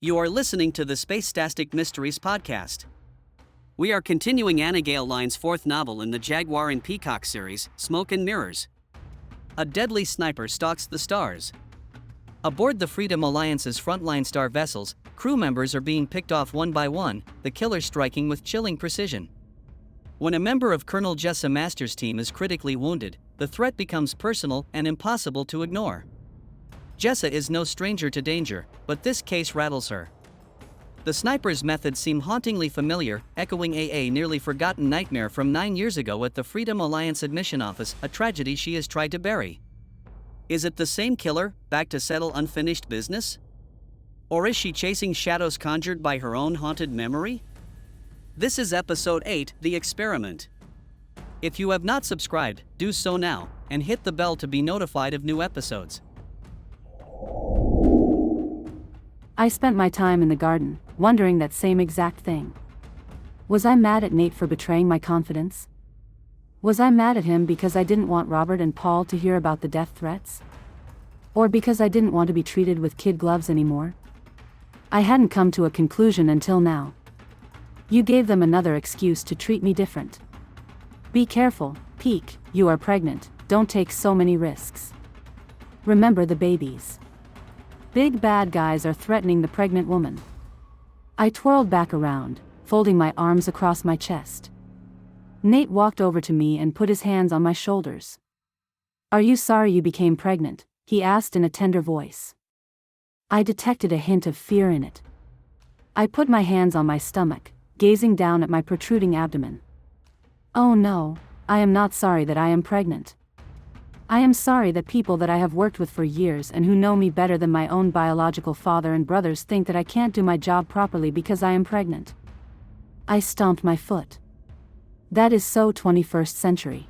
You are listening to the Space-Tastic Mysteries podcast. We are continuing Anna Gale Line's fourth novel in the Jaguar and Peacock series, Smoke and Mirrors. A deadly sniper stalks the stars. Aboard the Freedom Alliance's frontline StarVessels, crew members are being picked off one by one, the killer striking with chilling precision. When a member of Colonel Jessa Master's team is critically wounded, the threat becomes personal and impossible to ignore. Jessa is no stranger to danger, but this case rattles her. The sniper's methods seem hauntingly familiar, echoing a nearly forgotten nightmare from 9 years ago at the Freedom Alliance admission office, a tragedy she has tried to bury. Is it the same killer, back to settle unfinished business? Or is she chasing shadows conjured by her own haunted memory? This is Episode 8, The Experiment. If you have not subscribed, do so now, and hit the bell to be notified of new episodes. I spent my time in the garden, wondering that same exact thing. Was I mad at Nate for betraying my confidence? Was I mad at him because I didn't want Robert and Paul to hear about the death threats? Or because I didn't want to be treated with kid gloves anymore? I hadn't come to a conclusion until now. You gave them another excuse to treat me different. Be careful, Peak, you are pregnant, don't take so many risks. Remember the babies. Big bad guys are threatening the pregnant woman. I twirled back around, folding my arms across my chest. Nate walked over to me and put his hands on my shoulders. "Are you sorry you became pregnant?" he asked in a tender voice. I detected a hint of fear in it. I put my hands on my stomach, gazing down at my protruding abdomen. "Oh no, I am not sorry that I am pregnant. I am sorry that people that I have worked with for years and who know me better than my own biological father and brothers think that I can't do my job properly because I am pregnant." I stomped my foot. That is so 21st century.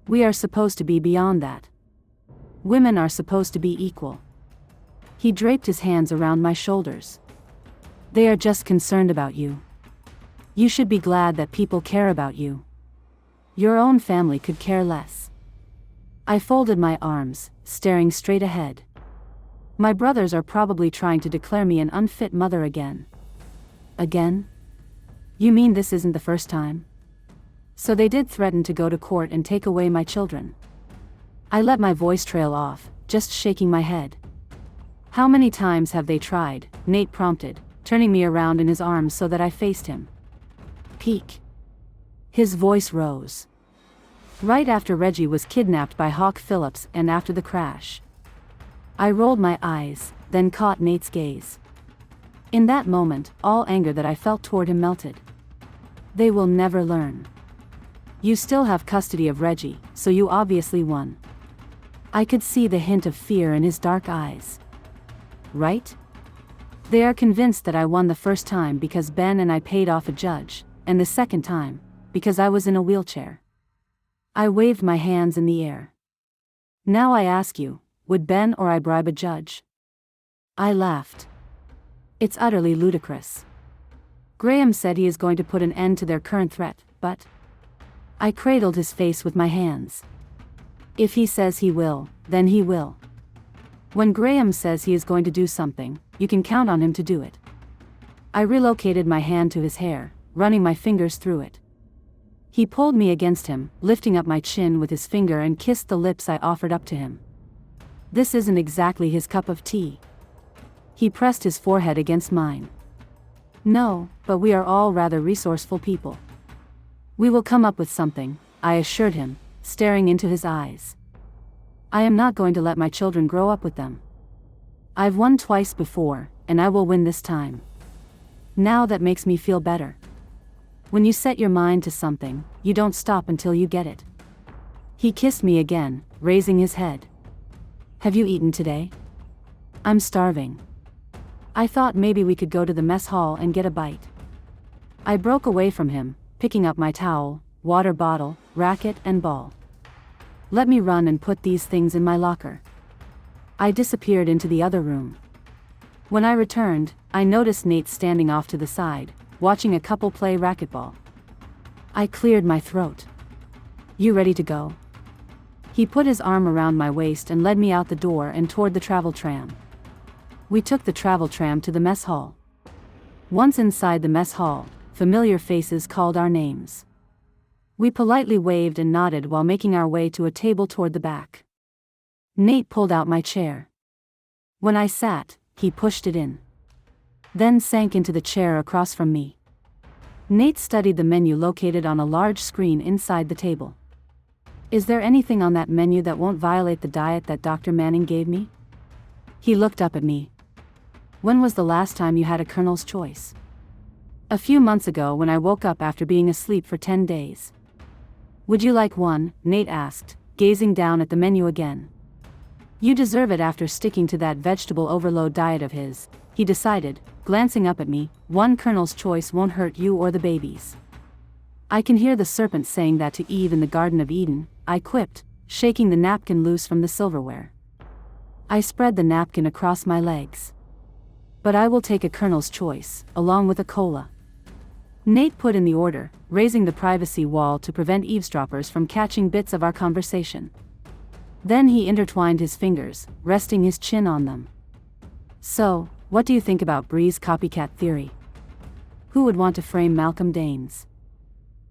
We are supposed to be beyond that. Women are supposed to be equal. He draped his hands around my shoulders. "They are just concerned about you. You should be glad that people care about you. Your own family could care less." I folded my arms, staring straight ahead. My brothers are probably trying to declare me an unfit mother again. Again? You mean this isn't the first time? So they did threaten to go to court and take away my children. I let my voice trail off, just shaking my head. "How many times have they tried?" Nate prompted, turning me around in his arms so that I faced him. "Peak." His voice rose. "Right after Reggie was kidnapped by Hawk Phillips and after the crash." I rolled my eyes, then caught Nate's gaze. In that moment, all anger that I felt toward him melted. "They will never learn. You still have custody of Reggie, so you obviously won." I could see the hint of fear in his dark eyes. "Right? They are convinced that I won the first time because Ben and I paid off a judge, and the second time, because I was in a wheelchair." I waved my hands in the air. "Now I ask you, would Ben or I bribe a judge?" I laughed. "It's utterly ludicrous. Graham said he is going to put an end to their current threat, but..." I cradled his face with my hands. "If he says he will, then he will. When Graham says he is going to do something, you can count on him to do it." I relocated my hand to his hair, running my fingers through it. He pulled me against him, lifting up my chin with his finger and kissed the lips I offered up to him. This isn't exactly his cup of tea. He pressed his forehead against mine. "No, but we are all rather resourceful people. We will come up with something," I assured him, staring into his eyes. "I am not going to let my children grow up with them. I've won twice before, and I will win this time. Now that makes me feel better. When you set your mind to something, you don't stop until you get it." He kissed me again, raising his head. "Have you eaten today?" "I'm starving." I thought maybe we could go to the mess hall and get a bite. I broke away from him, picking up my towel, water bottle, racket, and ball. "Let me run and put these things in my locker." I disappeared into the other room. When I returned, I noticed Nate standing off to the side, watching a couple play racquetball. I cleared my throat. "You ready to go?" He put his arm around my waist and led me out the door and toward the travel tram. We took the travel tram to the mess hall. Once inside the mess hall, familiar faces called our names. We politely waved and nodded while making our way to a table toward the back. Nate pulled out my chair. When I sat, he pushed it in. Then sank into the chair across from me. Nate studied the menu located on a large screen inside the table. Is there anything on that menu that won't violate the diet that Dr. Manning gave me? He looked up at me. When was the last time you had a Colonel's choice? A few months ago when I woke up after being asleep for 10 days. Would you like one? Nate asked, gazing down at the menu again. You deserve it after sticking to that vegetable overload diet of his, he decided, glancing up at me. One Colonel's choice won't hurt you or the babies. I can hear the serpent saying that to Eve in the Garden of Eden, I quipped, shaking the napkin loose from the silverware. I spread the napkin across my legs. But I will take a Colonel's choice, along with a cola. Nate put in the order, raising the privacy wall to prevent eavesdroppers from catching bits of our conversation. Then he intertwined his fingers, resting his chin on them. So, what do you think about Bree's copycat theory? Who would want to frame Malcolm Danes?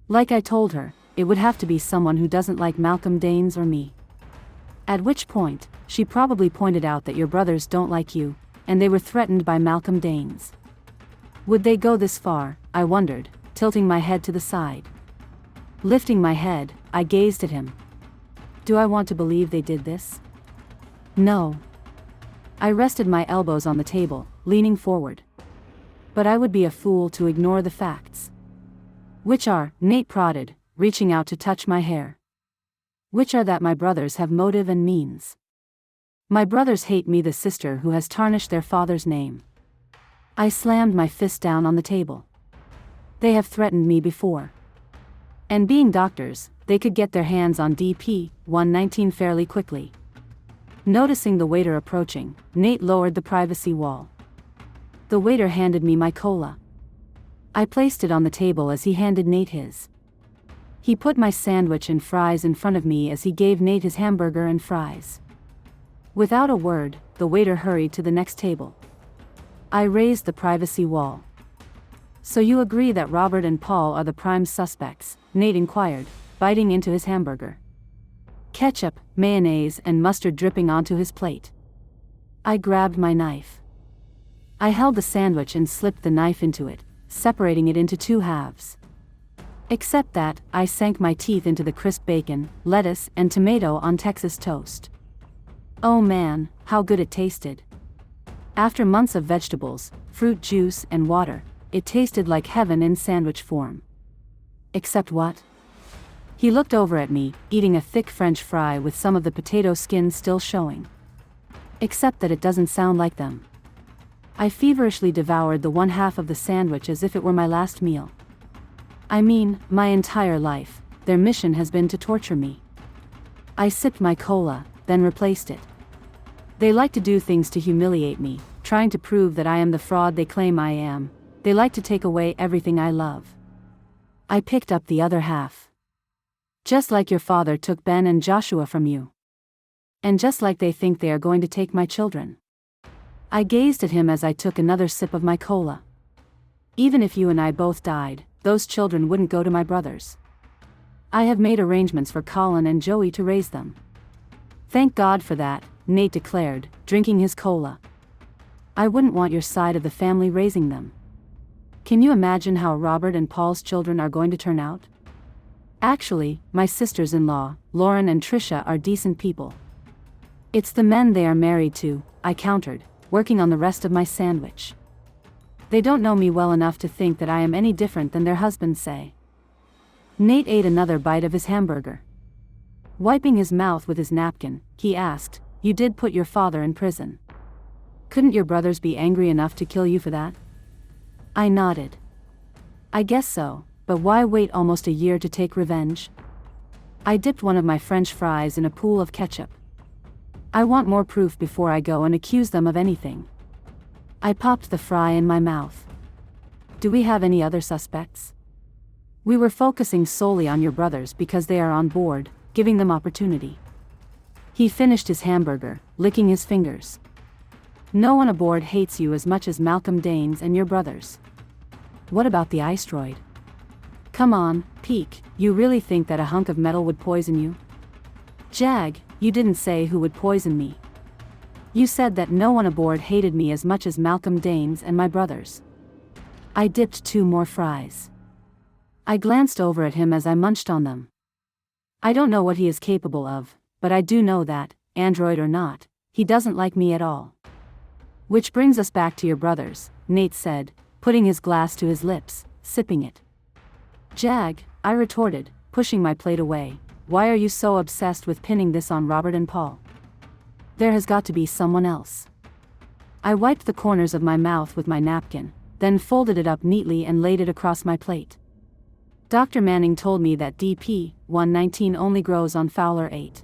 Like I told her, it would have to be someone who doesn't like Malcolm Danes or me. At which point, she probably pointed out that your brothers don't like you, and they were threatened by Malcolm Danes. Would they go this far? I wondered, tilting my head to the side. Lifting my head, I gazed at him. Do I want to believe they did this? No. I rested my elbows on the table, leaning forward. But I would be a fool to ignore the facts. Which are, Nate prodded, reaching out to touch my hair. Which are that my brothers have motive and means. My brothers hate me, the sister who has tarnished their father's name. I slammed my fist down on the table. They have threatened me before. And being doctors, they could get their hands on DP 119 fairly quickly. Noticing the waiter approaching, Nate lowered the privacy wall. The waiter handed me my cola. I placed it on the table as he handed Nate his. He put my sandwich and fries in front of me as he gave Nate his hamburger and fries. Without a word, the waiter hurried to the next table. I raised the privacy wall. So you agree that Robert and Paul are the prime suspects? Nate inquired, biting into his hamburger. Ketchup, mayonnaise, and mustard dripping onto his plate. I grabbed my knife. I held the sandwich and slipped the knife into it, separating it into two halves. Except that, I sank my teeth into the crisp bacon, lettuce, and tomato on Texas toast. Oh man, how good it tasted. After months of vegetables, fruit juice, and water, it tasted like heaven in sandwich form. Except what? He looked over at me, eating a thick French fry with some of the potato skin still showing. Except that it doesn't sound like them. I feverishly devoured the one half of the sandwich as if it were my last meal. I mean, my entire life, their mission has been to torture me. I sipped my cola, then replaced it. They like to do things to humiliate me, trying to prove that I am the fraud they claim I am. They like to take away everything I love. I picked up the other half. Just like your father took Ben and Joshua from you. And just like they think they are going to take my children. I gazed at him as I took another sip of my cola. Even if you and I both died, those children wouldn't go to my brothers. I have made arrangements for Colin and Joey to raise them. Thank God for that, Nate declared, drinking his cola. I wouldn't want your side of the family raising them. Can you imagine how Robert and Paul's children are going to turn out? Actually, my sisters-in-law, Lauren and Tricia, are decent people. It's the men they are married to, I countered, working on the rest of my sandwich. They don't know me well enough to think that I am any different than their husbands say. Nate ate another bite of his hamburger. Wiping his mouth with his napkin, he asked, "You did put your father in prison. Couldn't your brothers be angry enough to kill you for that?" I nodded. I guess so, but why wait almost a year to take revenge? I dipped one of my French fries in a pool of ketchup. I want more proof before I go and accuse them of anything. I popped the fry in my mouth. Do we have any other suspects? We were focusing solely on your brothers because they are on board, giving them opportunity. He finished his hamburger, licking his fingers. No one aboard hates you as much as Malcolm Danes and your brothers. What about the iceroid? Come on, Peak, you really think that a hunk of metal would poison you? Jag, you didn't say who would poison me. You said that no one aboard hated me as much as Malcolm Danes and my brothers. I dipped 2 more fries. I glanced over at him as I munched on them. I don't know what he is capable of, but I do know that, android or not, he doesn't like me at all. Which brings us back to your brothers, Nate said, putting his glass to his lips, sipping it. Jag, I retorted, pushing my plate away, why are you so obsessed with pinning this on Robert and Paul? There has got to be someone else. I wiped the corners of my mouth with my napkin, then folded it up neatly and laid it across my plate. Dr. Manning told me that DP-119 only grows on Fowler 8.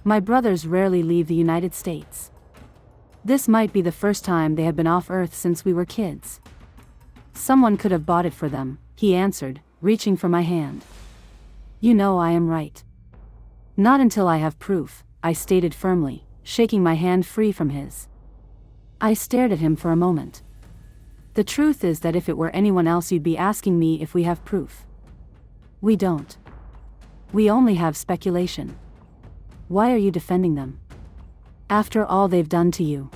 My brothers rarely leave the United States. This might be the first time they have been off Earth since we were kids. Someone could have bought it for them, he answered, reaching for my hand. You know I am right. Not until I have proof, I stated firmly, shaking my hand free from his. I stared at him for a moment. The truth is that if it were anyone else you'd be asking me if we have proof. We don't. We only have speculation. Why are you defending them? After all they've done to you.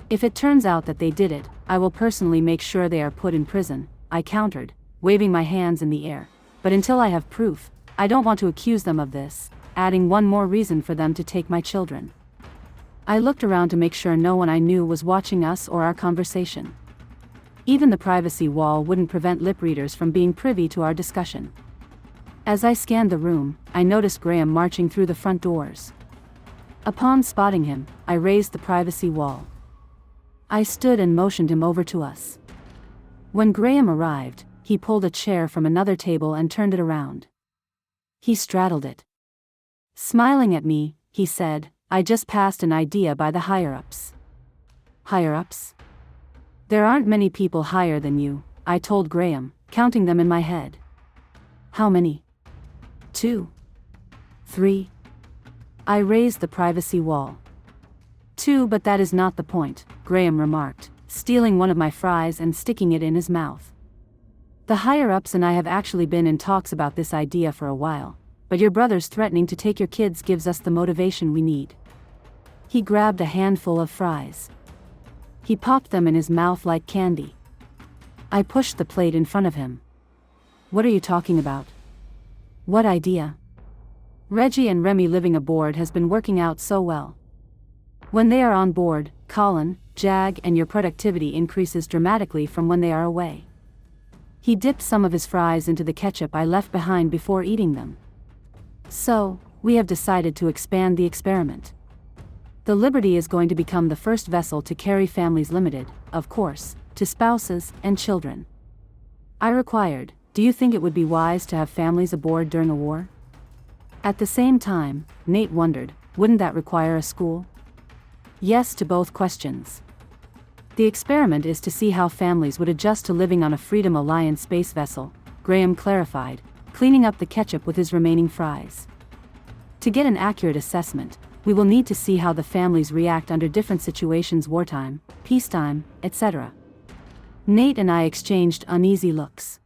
If it turns out that they did it, I will personally make sure they are put in prison, I countered, waving my hands in the air. But until I have proof, I don't want to accuse them of this, adding one more reason for them to take my children. I looked around to make sure no one I knew was watching us or our conversation. Even the privacy wall wouldn't prevent lip readers from being privy to our discussion. As I scanned the room, I noticed Graham marching through the front doors. Upon spotting him, I raised the privacy wall. I stood and motioned him over to us. When Graham arrived, he pulled a chair from another table and turned it around. He straddled it. Smiling at me, he said, I just passed an idea by the higher-ups. Higher-ups? There aren't many people higher than you, I told Graham, counting them in my head. How many? 2. 3. I raised the privacy wall. 2, but that is not the point, Graham remarked, stealing one of my fries and sticking it in his mouth. The higher-ups and I have actually been in talks about this idea for a while, but your brothers threatening to take your kids gives us the motivation we need. He grabbed a handful of fries. He popped them in his mouth like candy. I pushed the plate in front of him. What are you talking about? What idea? Reggie and Remy living aboard has been working out so well. When they are on board, Colin, Jag and your productivity increases dramatically from when they are away. He dipped some of his fries into the ketchup I left behind before eating them. So, we have decided to expand the experiment. The Liberty is going to become the first vessel to carry families limited, of course, to spouses and children. I required, do you think it would be wise to have families aboard during a war? At the same time, Nate wondered, wouldn't that require a school? Yes to both questions. The experiment is to see how families would adjust to living on a Freedom Alliance space vessel, Graham clarified, cleaning up the ketchup with his remaining fries. To get an accurate assessment, we will need to see how the families react under different situations, wartime, peacetime, etc. Nate and I exchanged uneasy looks.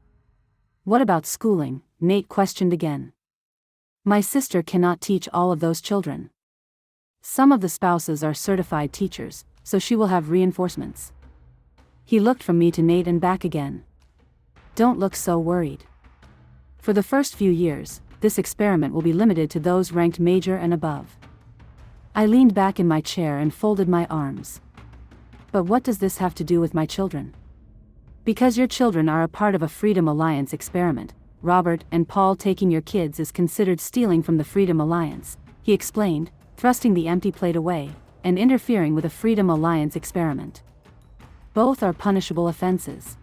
What about schooling? Nate questioned again. My sister cannot teach all of those children. Some of the spouses are certified teachers, so she will have reinforcements. He looked from me to Nate and back again. Don't look so worried. For the first few years, this experiment will be limited to those ranked major and above. I leaned back in my chair and folded my arms. But what does this have to do with my children? Because your children are a part of a Freedom Alliance experiment, Robert and Paul taking your kids is considered stealing from the Freedom Alliance, he explained, thrusting the empty plate away, and interfering with a Freedom Alliance experiment. Both are punishable offenses.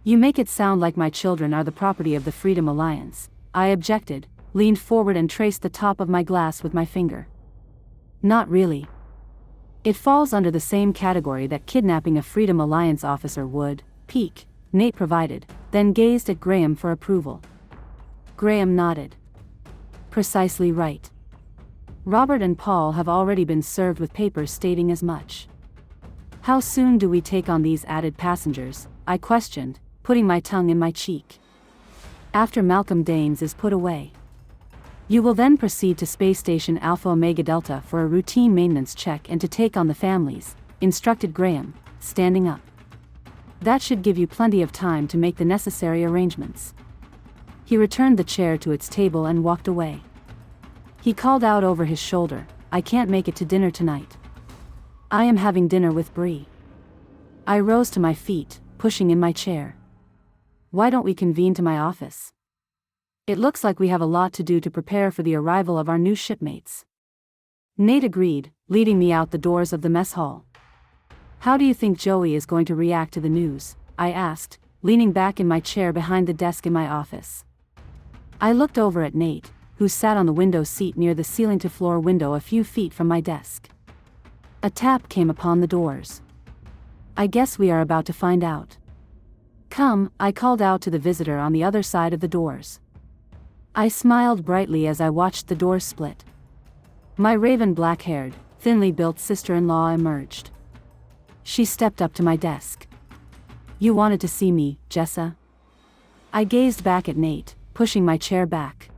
You make it sound like my children are the property of the Freedom Alliance, I objected, leaned forward and traced the top of my glass with my finger. Not really. It falls under the same category that kidnapping a Freedom Alliance officer would, Peak, Nate provided, then gazed at Graham for approval. Graham nodded. Precisely right. Robert and Paul have already been served with papers stating as much. How soon do we take on these added passengers? I questioned, putting my tongue in my cheek. After Malcolm Danes is put away. You will then proceed to Space Station Alpha Omega Delta for a routine maintenance check and to take on the families, instructed Graham, standing up. That should give you plenty of time to make the necessary arrangements. He returned the chair to its table and walked away. He called out over his shoulder, I can't make it to dinner tonight. I am having dinner with Bree. I rose to my feet, pushing in my chair. Why don't we convene to my office? It looks like we have a lot to do to prepare for the arrival of our new shipmates. Nate agreed, leading me out the doors of the mess hall. How do you think Joey is going to react to the news? I asked, leaning back in my chair behind the desk in my office. I looked over at Nate, who sat on the window seat near the ceiling-to-floor window a few feet from my desk. A tap came upon the doors. I guess we are about to find out. Come, I called out to the visitor on the other side of the doors. I smiled brightly as I watched the doors split. My raven black-haired, thinly built sister-in-law emerged. She stepped up to my desk. You wanted to see me, Jessa? I gazed back at Nate, pushing my chair back.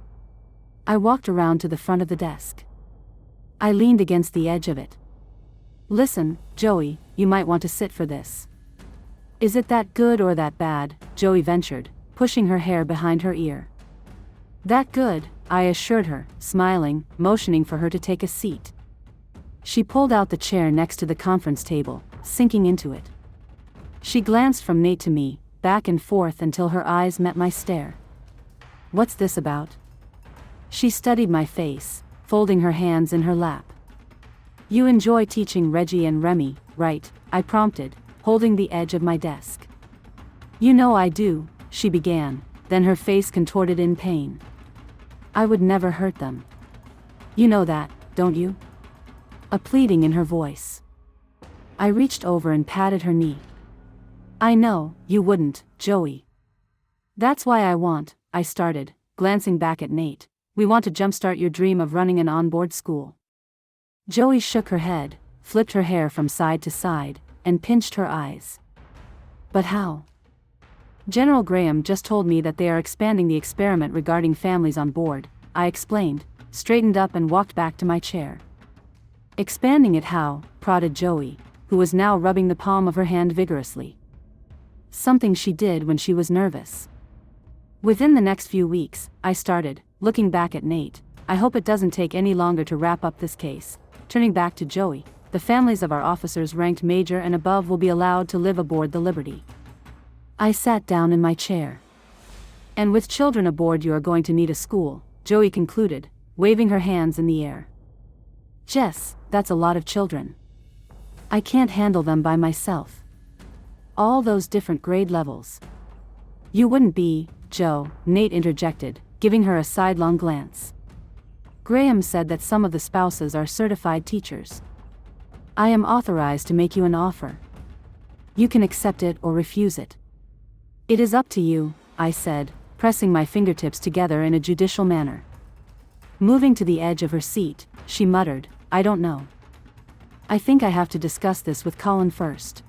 I walked around to the front of the desk. I leaned against the edge of it. Listen, Joey, you might want to sit for this. Is it that good or that bad? Joey ventured, pushing her hair behind her ear. That good, I assured her, smiling, motioning for her to take a seat. She pulled out the chair next to the conference table, sinking into it. She glanced from Nate to me, back and forth until her eyes met my stare. What's this about? She studied my face, folding her hands in her lap. You enjoy teaching Reggie and Remy, right? I prompted, holding the edge of my desk. You know I do, she began, then her face contorted in pain. I would never hurt them. You know that, don't you? A pleading in her voice. I reached over and patted her knee. I know, you wouldn't, Joey. That's why I started, glancing back at Nate. We want to jumpstart your dream of running an onboard school. Joey shook her head, flipped her hair from side to side, and pinched her eyes. But how? General Graham just told me that they are expanding the experiment regarding families on board, I explained, straightened up and walked back to my chair. Expanding it how? Prodded Joey, who was now rubbing the palm of her hand vigorously. Something she did when she was nervous. Within the next few weeks, I started, looking back at Nate. I hope it doesn't take any longer to wrap up this case. Turning back to Joey, the families of our officers ranked major and above will be allowed to live aboard the Liberty. I sat down in my chair. And with children aboard you are going to need a school, Joey concluded, waving her hands in the air. Jess, that's a lot of children. I can't handle them by myself. All those different grade levels. You wouldn't be, Joe, Nate interjected, giving her a sidelong glance. Graham said that some of the spouses are certified teachers. I am authorized to make you an offer. You can accept it or refuse it. It is up to you, I said, pressing my fingertips together in a judicial manner. Moving to the edge of her seat, she muttered, I don't know. I think I have to discuss this with Colin first.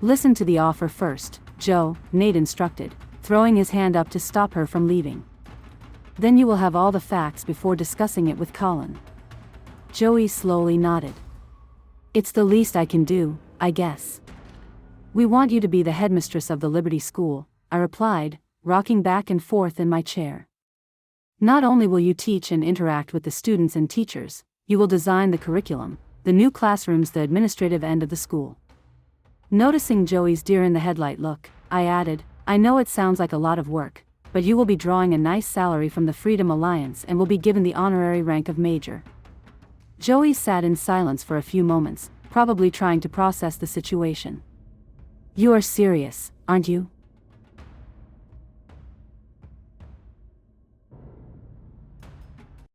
Listen to the offer first, Joe, Nate instructed, throwing his hand up to stop her from leaving. Then you will have all the facts before discussing it with Colin. Joey slowly nodded. It's the least I can do, I guess. We want you to be the headmistress of the Liberty School, I replied, rocking back and forth in my chair. Not only will you teach and interact with the students and teachers, you will design the curriculum, the new classrooms, the administrative end of the school. Noticing Joey's deer-in-the-headlight look, I added, I know it sounds like a lot of work, but you will be drawing a nice salary from the Freedom Alliance and will be given the honorary rank of major. Joey sat in silence for a few moments, probably trying to process the situation. You are serious, aren't you?